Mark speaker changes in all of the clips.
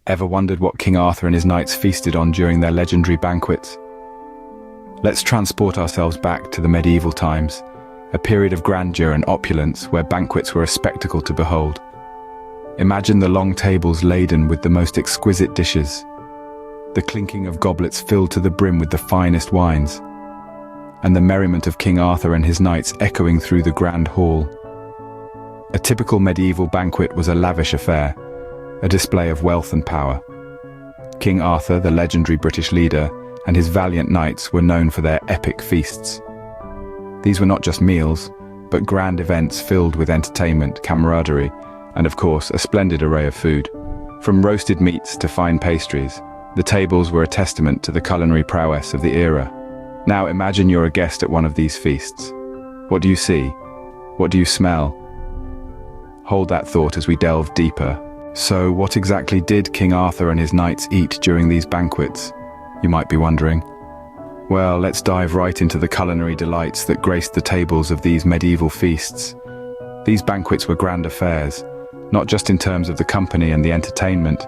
Speaker 1: Ever wondered what King Arthur and his knights feasted on during their legendary banquets? Let's transport ourselves back to the medieval times, a period of grandeur and opulence where banquets were a spectacle to behold. Imagine the long tables laden with the most exquisite dishes, the clinking of goblets filled to the brim with the finest wines, and the merriment of King Arthur and his knights echoing through the grand hall. A typical medieval banquet was a lavish affair, a display of wealth and power. King Arthur, the legendary British leader, and his valiant knights were known for their epic feasts. These were not just meals, but grand events filled with entertainment, camaraderie, and of course, a splendid array of food. From roasted meats to fine pastries, the tables were a testament to the culinary prowess of the era. Now imagine you're a guest at one of these feasts. What do you see? What do you smell? Hold that thought as we delve deeper. So, what exactly did King Arthur and his knights eat during these banquets? You might be wondering. Well, let's dive right into the culinary delights that graced the tables of these medieval feasts. These banquets were grand affairs, not just in terms of the company and the entertainment,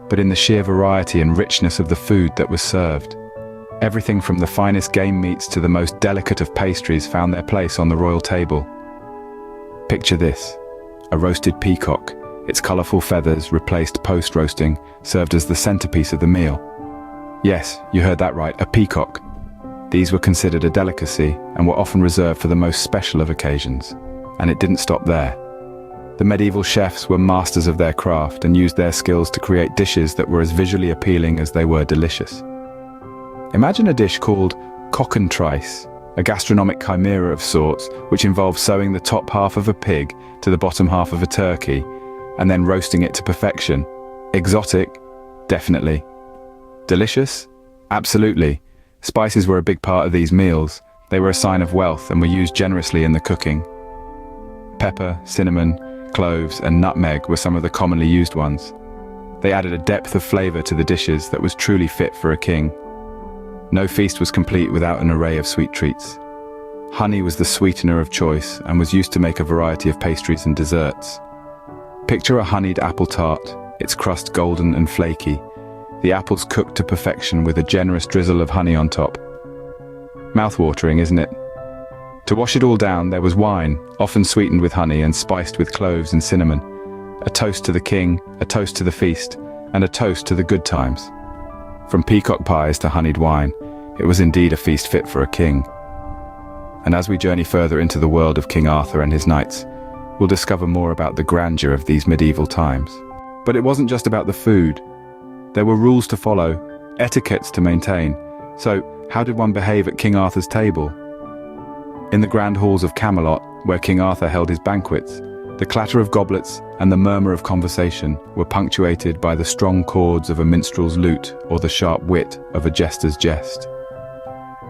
Speaker 1: but in the sheer variety and richness of the food that was served. Everything from the finest game meats to the most delicate of pastries found their place on the royal table. Picture this: a roasted peacock, its colourful feathers replaced post-roasting, served as the centerpiece of the meal. Yes, you heard that right, a peacock. These were considered a delicacy and were often reserved for the most special of occasions. And it didn't stop there. The medieval chefs were masters of their craft and used their skills to create dishes that were as visually appealing as they were delicious. Imagine a dish called cockentrice, a gastronomic chimera of sorts, which involves sewing the top half of a pig to the bottom half of a turkey, and then roasting it to perfection. Exotic? Definitely. Delicious? Absolutely. Spices were a big part of these meals. They were a sign of wealth and were used generously in the cooking. Pepper, cinnamon, cloves, and nutmeg were some of the commonly used ones. They added a depth of flavor to the dishes that was truly fit for a king. No feast was complete without an array of sweet treats. Honey was the sweetener of choice and was used to make a variety of pastries and desserts. Picture a honeyed apple tart, its crust golden and flaky, the apples cooked to perfection with a generous drizzle of honey on top. Mouth-watering, isn't it? To wash it all down, there was wine, often sweetened with honey and spiced with cloves and cinnamon. A toast to the king, a toast to the feast, and a toast to the good times. From peacock pies to honeyed wine, it was indeed a feast fit for a king. And as we journey further into the world of King Arthur and his knights, we'll discover more about the grandeur of these medieval times. But it wasn't just about the food. There were rules to follow, etiquettes to maintain. So, how did one behave at King Arthur's table? In the grand halls of Camelot, where King Arthur held his banquets, the clatter of goblets and the murmur of conversation were punctuated by the strong chords of a minstrel's lute or the sharp wit of a jester's jest.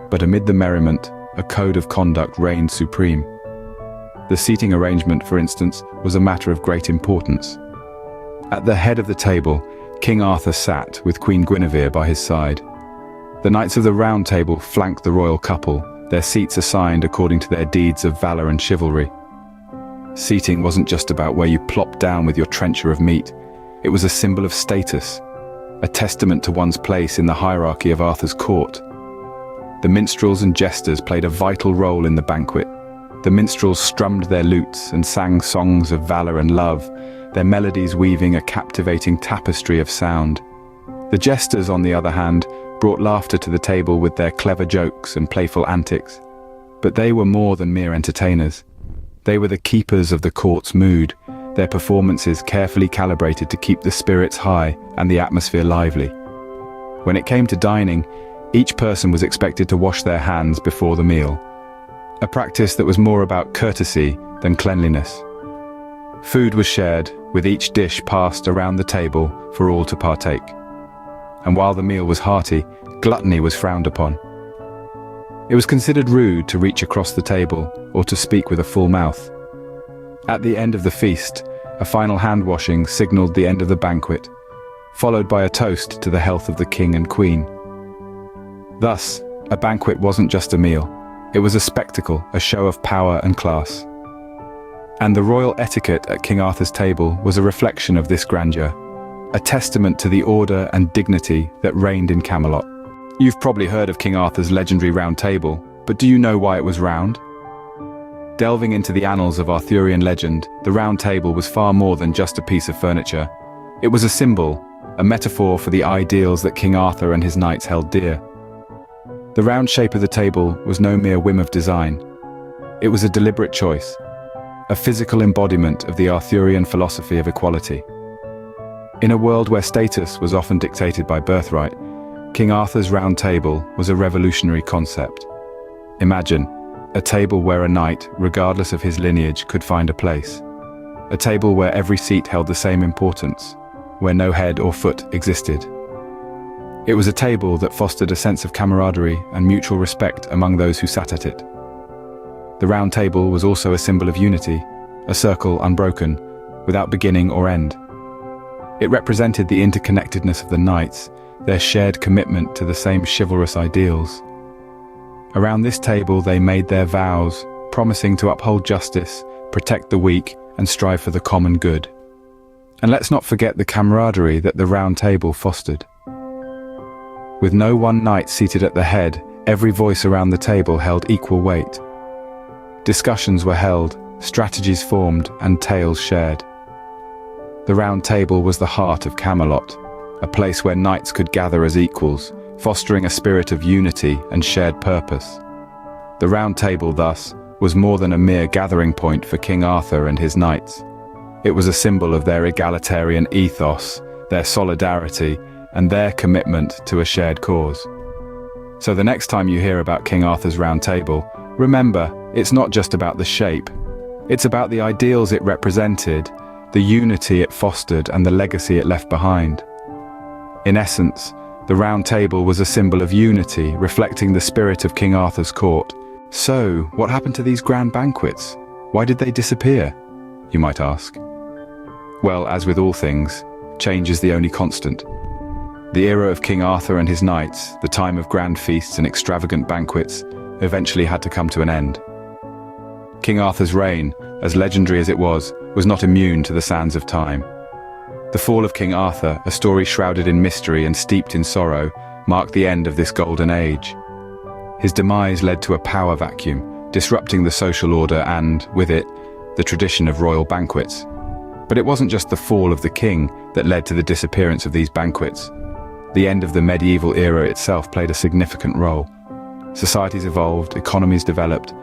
Speaker 1: But amid the merriment, a code of conduct reigned supreme. The seating arrangement, for instance, was a matter of great importance. At the head of the table, King Arthur sat with Queen Guinevere by his side. The Knights of the Round Table flanked the royal couple, their seats assigned according to their deeds of valor and chivalry. Seating wasn't just about where you plopped down with your trencher of meat. It was a symbol of status, a testament to one's place in the hierarchy of Arthur's court. The minstrels and jesters played a vital role in the banquet. The minstrels strummed their lutes and sang songs of valor and love, their melodies weaving a captivating tapestry of sound. The jesters, on the other hand, brought laughter to the table with their clever jokes and playful antics. But they were more than mere entertainers. They were the keepers of the court's mood, their performances carefully calibrated to keep the spirits high and the atmosphere lively. When it came to dining, each person was expected to wash their hands before the meal, a practice that was more about courtesy than cleanliness. Food was shared, with each dish passed around the table for all to partake. And while the meal was hearty, gluttony was frowned upon. It was considered rude to reach across the table or to speak with a full mouth. At the end of the feast, a final hand-washing signaled the end of the banquet, followed by a toast to the health of the king and queen. Thus, a banquet wasn't just a meal. It was a spectacle, a show of power and class. And the royal etiquette at King Arthur's table was a reflection of this grandeur. a testament to the order and dignity that reigned in Camelot. You've probably heard of King Arthur's legendary Round Table, but do you know why it was round? Delving into the annals of Arthurian legend, the Round Table was far more than just a piece of furniture. It was a symbol, a metaphor for the ideals that King Arthur and his knights held dear. The round shape of the table was no mere whim of design. It was a deliberate choice, a physical embodiment of the Arthurian philosophy of equality. In a world where status was often dictated by birthright, King Arthur's Round Table was a revolutionary concept. Imagine a table where a knight, regardless of his lineage, could find a place. A table where every seat held the same importance, where no head or foot existed. It was a table that fostered a sense of camaraderie and mutual respect among those who sat at it. The Round Table was also a symbol of unity, a circle unbroken, without beginning or end. It represented the interconnectedness of the knights, their shared commitment to the same chivalrous ideals. Around this table they made their vows, promising to uphold justice, protect the weak, and strive for the common good. And let's not forget the camaraderie that the Round Table fostered. With no one knight seated at the head, every voice around the table held equal weight. Discussions were held, strategies formed, and tales shared. The Round Table was the heart of Camelot, a place where knights could gather as equals, fostering a spirit of unity and shared purpose. The Round Table, thus, was more than a mere gathering point for King Arthur and his knights. It was a symbol of their egalitarian ethos, their solidarity, and their commitment to a shared cause. So the next time you hear about King Arthur's Round Table, remember, it's not just about the shape. It's about the ideals it represented, the unity it fostered, and the legacy it left behind. In essence, the Round Table was a symbol of unity, reflecting the spirit of King Arthur's court. So, what happened to these grand banquets? Why did they disappear? You might ask. Well, as with all things, change is the only constant. The era of King Arthur and his knights, the time of grand feasts and extravagant banquets, eventually had to come to an end. King Arthur's reign, as legendary as it was not immune to the sands of time. The fall of King Arthur, a story shrouded in mystery and steeped in sorrow, marked the end of this golden age. His demise led to a power vacuum, disrupting the social order and, with it, the tradition of royal banquets. But it wasn't just the fall of the king that led to the disappearance of these banquets. The end of the medieval era itself played a significant role. Societies evolved, economies developed,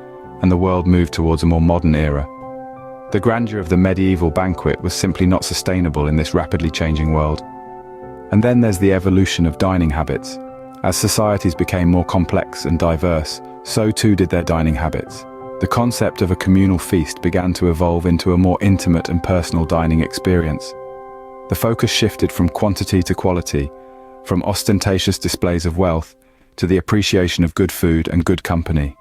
Speaker 1: and the world moved towards a more modern era. The grandeur of the medieval banquet was simply not sustainable in this rapidly changing world. And then there's the evolution of dining habits. As societies became more complex and diverse, so too did their dining habits. The concept of a communal feast began to evolve into a more intimate and personal dining experience. The focus shifted from quantity to quality, from ostentatious displays of wealth to the appreciation of good food and good company.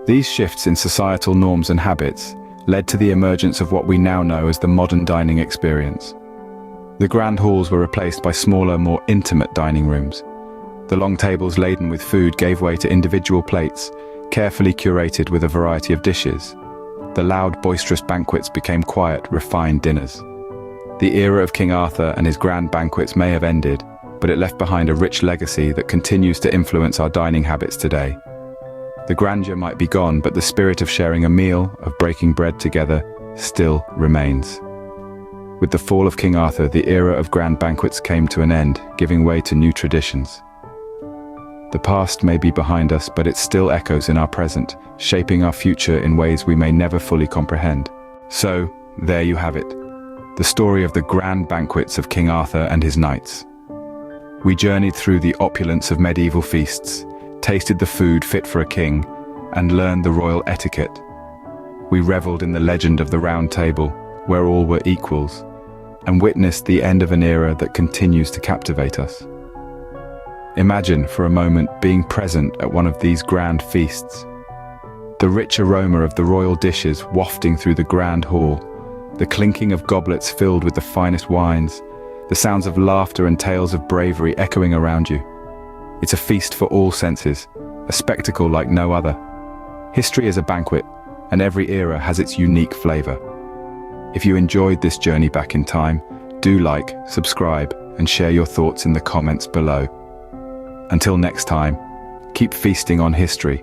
Speaker 1: These shifts in societal norms and habits led to the emergence of what we now know as the modern dining experience. The grand halls were replaced by smaller, more intimate dining rooms. The long tables laden with food gave way to individual plates, carefully curated with a variety of dishes. The loud, boisterous banquets became quiet, refined dinners. The era of King Arthur and his grand banquets may have ended, but it left behind a rich legacy that continues to influence our dining habits today. The grandeur might be gone, but the spirit of sharing a meal, of breaking bread together, still remains. With the fall of King Arthur, the era of grand banquets came to an end, giving way to new traditions. The past may be behind us, but it still echoes in our present, shaping our future in ways we may never fully comprehend. So, there you have it. The story of the grand banquets of King Arthur and his knights. We journeyed through the opulence of medieval feasts, tasted the food fit for a king, and learned the royal etiquette. We reveled in the legend of the Round Table, where all were equals, and witnessed the end of an era that continues to captivate us. Imagine for a moment being present at one of these grand feasts. The rich aroma of the royal dishes wafting through the grand hall, the clinking of goblets filled with the finest wines, the sounds of laughter and tales of bravery echoing around you. It's a feast for all senses, a spectacle like no other. History is a banquet, and every era has its unique flavor. If you enjoyed this journey back in time, Do like, subscribe, and share your thoughts in the comments below. Until next time, keep feasting on history.